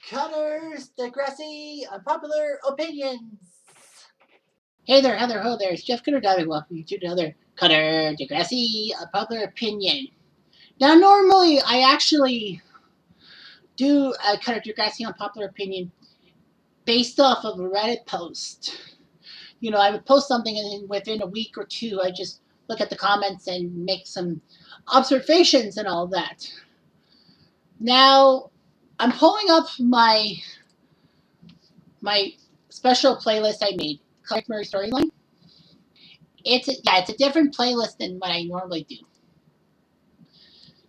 Cutters, Degrassi, Unpopular Opinions. Hey there, Heather, ho there, it's Jeff Cutter Diving. Welcome to another Cutter, Degrassi, Unpopular Opinion. Now, normally, I actually do a Cutter, Degrassi, Unpopular Opinion based off of a Reddit post. You know, I would post something and then within a week or two, I just look at the comments and make some observations and all that. Now, I'm pulling up my special playlist I made, Rick Murray Storyline. It's a different playlist than what I normally do.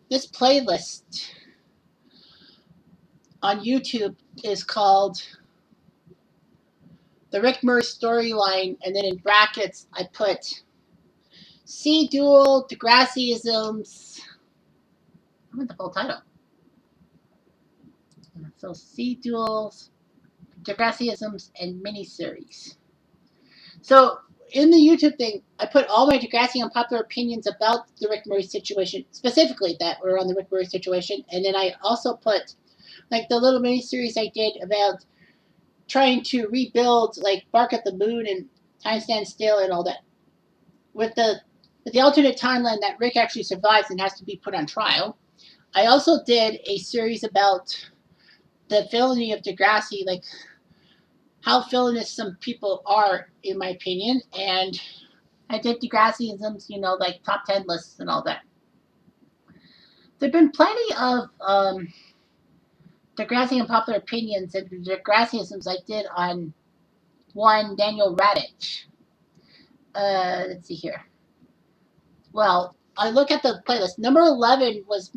This playlist on YouTube is called the Rick Murray Storyline, and then in brackets I put CDUO, Degrassiisms. I want the full title. So CDUOs, Degrassiisms, and miniseries. So in the YouTube thing, I put all my Degrassi unpopular opinions about the Rick Murray situation, specifically that were on the Rick Murray situation, and then I also put like the little mini series I did about trying to rebuild like Bark at the Moon and Time Stands Still and all that, with the alternate timeline that Rick actually survives and has to be put on trial. I also did a series about the villainy of Degrassi, like how villainous some people are, in my opinion, and I did Degrassiisms, you know, like top 10 lists and all that. There have been plenty of Degrassi unpopular opinions and Degrassiisms I did on one Daniel Raditch. Let's see here. Well, I look at the playlist. Number 11 was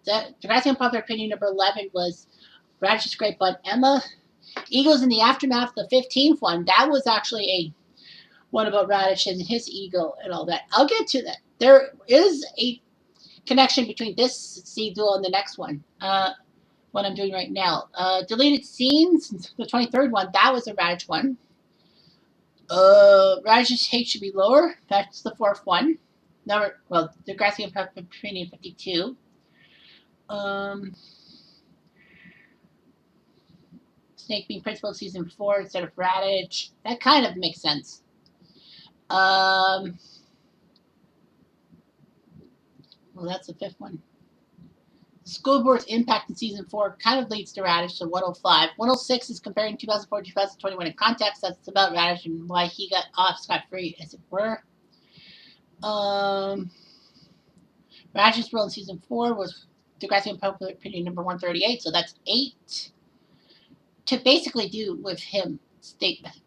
Degrassi unpopular opinion. Number 11 was Raditch's Great Bud Emma. Egos in the Aftermath, the 15th one. That was actually a one about Raditch and his ego and all that. I'll get to that. There is a connection between this CDUO and the next one. What I'm doing right now. Deleted Scenes, the 23rd one, that was a Raditch one. Raditch's hate should be lower. That's the 4th one. Degrassi and Opinion 52. Snake being principal season 4 instead of Raditch. That kind of makes sense. Well, that's the 5th one. School Board's impact in season 4 kind of leads to Raditch, so 105. 106 is comparing 2004 to 2021 in context. That's about Raditch and why he got off scot-free, as it were. Raditch's role in season 4 was Degrassi unpopular opinion number 138, so that's 8. To basically do with him,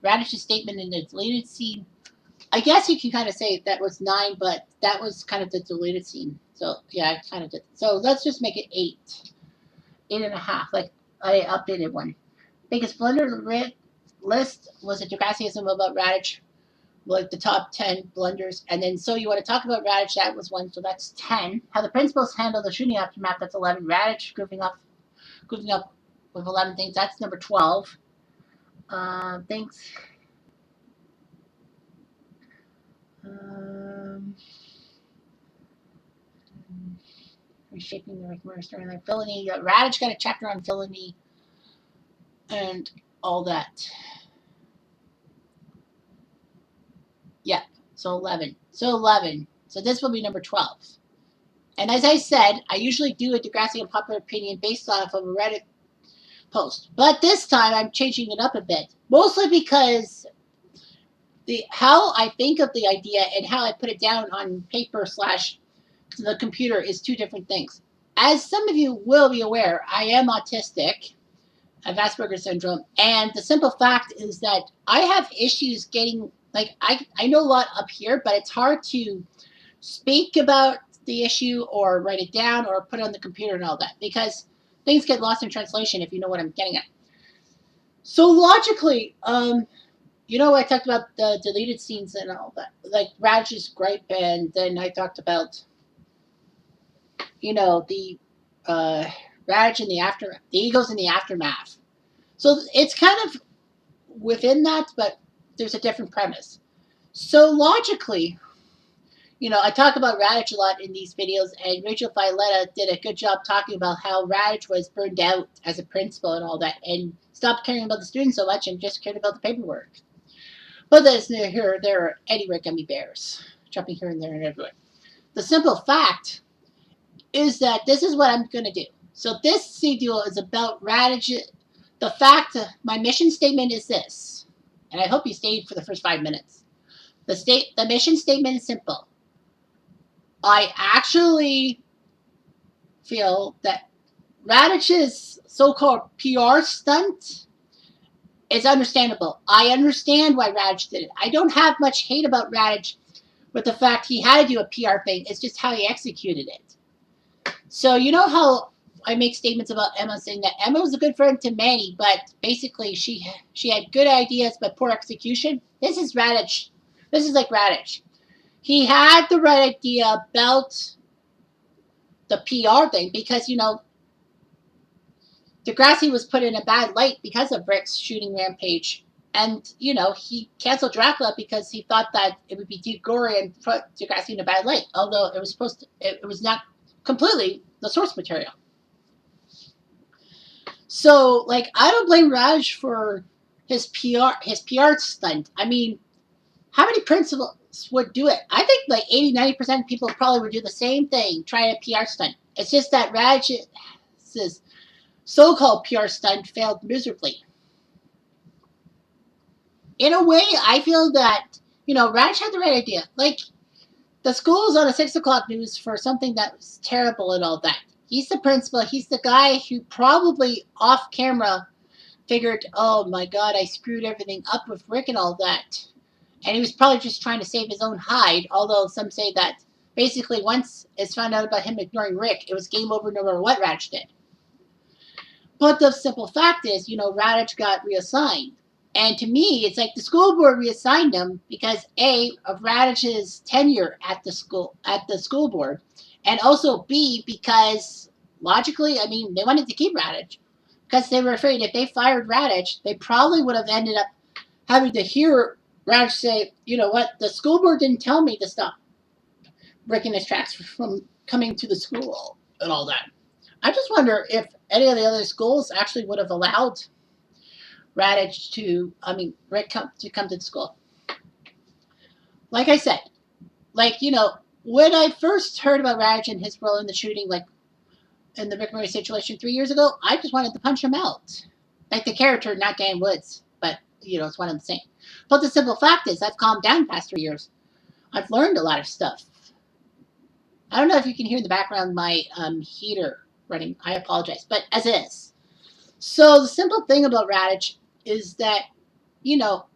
Raditch's statement in the deleted scene. I guess you can kind of say that was 9, but that was kind of the deleted scene. So, yeah, I kind of did. So, let's just make it 8. 8.5. Like, I updated one. Biggest blunder list was a Degrassiism about Raditch. Like, the top 10 blunders. And then, so you want to talk about Raditch, that was 1, so that's 10. How the principals handle the shooting aftermath, that's 11. Raditch goofing up with 11 things, that's number 12. Thanks. Reshaping the Rick Murray storyline. Villainy. Raditch got a chapter on villainy and all that. Yeah, so 11. So this will be number 12. And as I said, I usually do a Degrassi unpopular opinion based off of a Reddit post. But this time I'm changing it up a bit. Mostly because how I think of the idea and how I put it down on paper / the computer is 2 different things. As some of you will be aware, I am autistic. I have Asperger's syndrome. And the simple fact is that I have issues getting, like, I know a lot up here, but it's hard to speak about the issue or write it down or put it on the computer and all that, because things get lost in translation, if you know what I'm getting at. So logically, you know, I talked about the deleted scenes and all that, like Raditch's gripe, and then I talked about, you know, the Raditch in the aftermath, the egos in the aftermath. So it's kind of within that, but there's a different premise. So logically, I talk about Raditch a lot in these videos, and Rachel Filetta did a good job talking about how Raditch was burned out as a principal and all that, and stopped caring about the students so much and just cared about the paperwork. But that's neither here or there. Anyway, gummy bears jumping here and there and everywhere. The simple fact is that this is what I'm going to do. So this CDUO is about Raditch. The fact, my mission statement is this, and I hope you stayed for the first 5 minutes. The mission statement is simple. I actually feel that Raditch's so-called PR stunt is understandable. I understand why Raditch did it. I don't have much hate about Raditch with the fact he had to do a PR thing. It's just how he executed it. So you know how I make statements about Emma saying that Emma was a good friend to Manny, but basically she had good ideas but poor execution? This is Raditch. This is like Raditch. He had the right idea about the PR thing because, Degrassi was put in a bad light because of Rick's shooting rampage. And, he canceled Dracula because he thought that it would be too gory and put Degrassi in a bad light. Although it was not completely the source material. So, I don't blame Raj for his PR stunt. I mean, how many principals would do it? I think 80-90% of people probably would do the same thing, try a PR stunt. It's just that Raj's so-called PR stunt failed miserably. In a way, I feel that, Raj had the right idea. The school was on a 6 o'clock news for something that was terrible and all that. He's the principal. He's the guy who probably off camera figured, oh my God, I screwed everything up with Rick and all that. And he was probably just trying to save his own hide, although some say that basically once it's found out about him ignoring Rick, it was game over no matter what Raditch did. But the simple fact is, Raditch got reassigned. And to me, it's like the school board reassigned him because A, of Raditch's tenure at the school board, and also B, because logically, I mean, they wanted to keep Raditch because they were afraid if they fired Raditch, they probably would have ended up having to hear Raditch say, you know what, the school board didn't tell me to stop Rick in his tracks from coming to the school and all that. I just wonder if any of the other schools actually would have allowed Raditch Rick to come to the school. Like I said, when I first heard about Raditch and his role in the shooting, in the Rick Murray situation 3 years ago, I just wanted to punch him out. Like the character, not Dan Woods, but, it's one and the same. But the simple fact is, I've calmed down the past 3 years. I've learned a lot of stuff. I don't know if you can hear in the background my heater running. I apologize, but as is. So the simple thing about Raditch is that,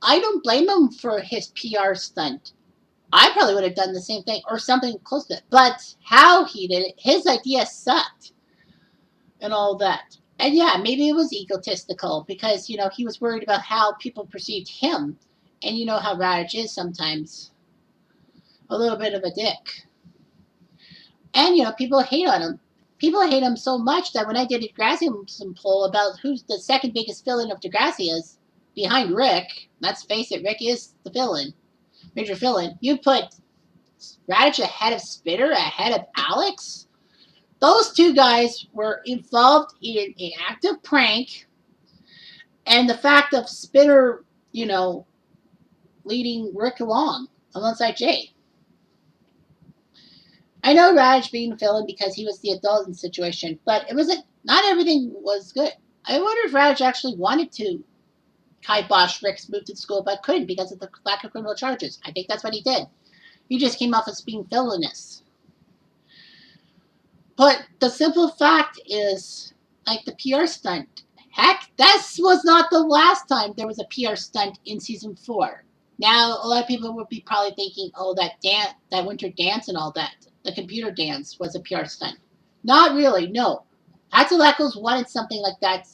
I don't blame him for his PR stunt. I probably would have done the same thing or something close to it. But how he did it, his idea sucked and all that. And yeah, maybe it was egotistical because, he was worried about how people perceived him. And you know how Raditch is sometimes. A little bit of a dick. And, people hate on him. People hate him so much that when I did a Degrassi poll about who's the second biggest villain of Degrassi is, behind Rick, let's face it, Rick is the villain, major villain, you put Raditch ahead of Spitter, ahead of Alex. Those two guys were involved in an active prank, and the fact of Spitter, leading Rick along alongside Jay. I know Raditch being a villain because he was the adult in the situation, but it wasn't. Not everything was good. I wonder if Raditch actually wanted to kibosh Rick's move to the school, but couldn't because of the lack of criminal charges. I think that's what he did. He just came off as being villainous. But the simple fact is, the PR stunt. Heck, this was not the last time there was a PR stunt in season 4. Now, a lot of people would be probably thinking, oh, that winter dance and all that. The computer dance was a PR stunt. Not really, no. Hatzalakos wanted something like that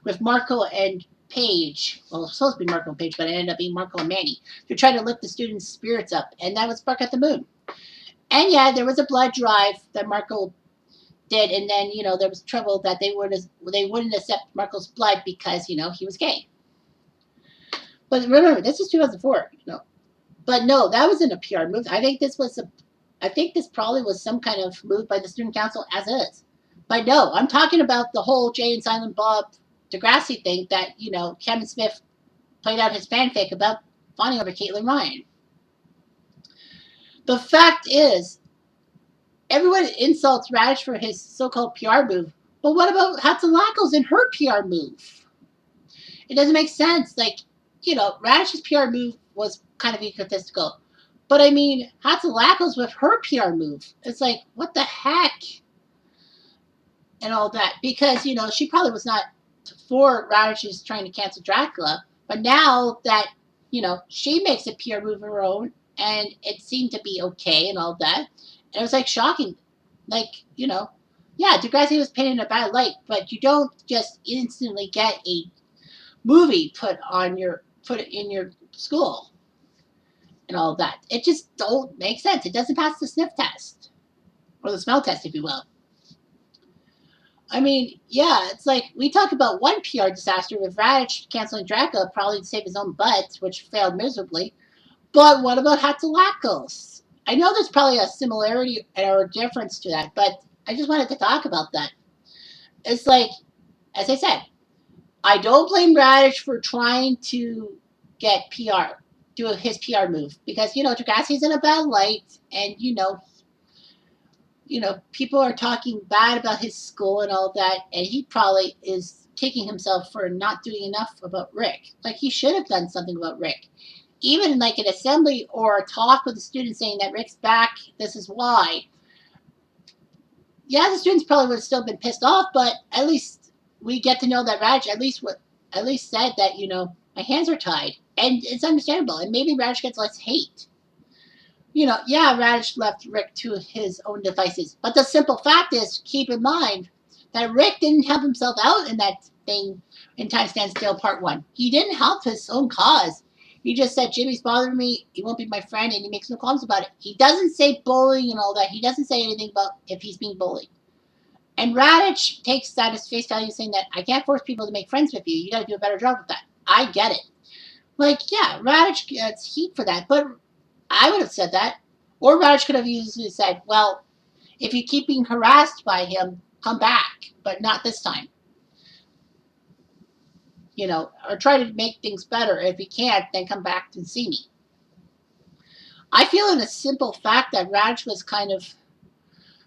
with Marco and Paige. Well, it was supposed to be Marco and Paige, but it ended up being Marco and Manny to try to lift the students' spirits up, and that was Spark at the Moon. And yeah, there was a blood drive that Marco did, and then there was trouble that they wouldn't accept Marco's blood because he was gay. But remember, this is 2004, But no, that wasn't a PR move. I think this was I think this probably was some kind of move by the student council as is. But no, I'm talking about the whole Jay and Silent Bob Degrassi thing that, Kevin Smith played out his fanfic about fawning over Caitlin Ryan. The fact is, everyone insults Raditch for his so-called PR move, but what about Hatzalakos and her PR move? It doesn't make sense. Like, Raditch's PR move was kind of egotistical. But I mean, Hatzalakos with her PR move. It's like, what the heck? And all that. Because, she probably was not for Raditch's trying to cancel Dracula. But now that, she makes a PR move of her own, and it seemed to be okay and all that. And it was like shocking. Like, yeah, Degrassi was painted in a bad light, but you don't just instantly get a movie put in your school and all that. It just don't make sense. It doesn't pass the sniff test or the smell test, if you will. I mean, yeah, it's like we talk about one PR disaster with Raditch canceling Dracula probably to save his own butt, which failed miserably. But what about Hatzalakos? I know there's probably a similarity or a difference to that, but I just wanted to talk about that. It's like, as I said, I don't blame Raditch for trying to get PR, do his PR move, because Degrassi's in a bad light, and people are talking bad about his school and all that, and he probably is kicking himself for not doing enough about Rick. Like, he should have done something about Rick. Even like an assembly or a talk with the students saying that Rick's back, this is why. Yeah, the students probably would have still been pissed off, but at least we get to know that Raditch at least said that, my hands are tied. And it's understandable. And maybe Raditch gets less hate. Yeah, Raditch left Rick to his own devices. But the simple fact is, keep in mind that Rick didn't help himself out in that thing in Time Stand Still Part 1. He didn't help his own cause. He just said, Jimmy's bothering me, he won't be my friend, and he makes no comments about it. He doesn't say bullying and all that. He doesn't say anything about if he's being bullied. And Raditch takes that as face value, saying that I can't force people to make friends with you. You got to do a better job with that. I get it. Like, yeah, Raditch gets heat for that, but I would have said that. Or Raditch could have easily said, well, if you keep being harassed by him, come back, but not this time. Or try to make things better. If you can't, then come back and see me. I feel in a simple fact that Raditch was kind of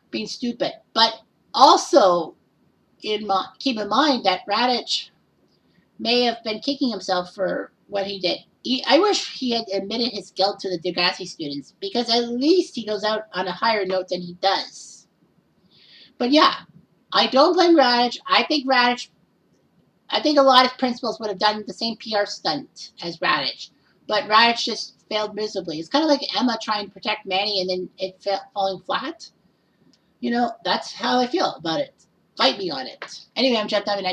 being stupid. But also, keep in mind that Raditch may have been kicking himself for what he did. I wish he had admitted his guilt to the Degrassi students, because at least he goes out on a higher note than he does. But yeah, I don't blame Raditch. I think a lot of principals would have done the same PR stunt as Raditch. But Raditch just failed miserably. It's kind of like Emma trying to protect Manny and then it falling flat. That's how I feel about it. Fight me on it. Anyway, I'm Jeff Diamond.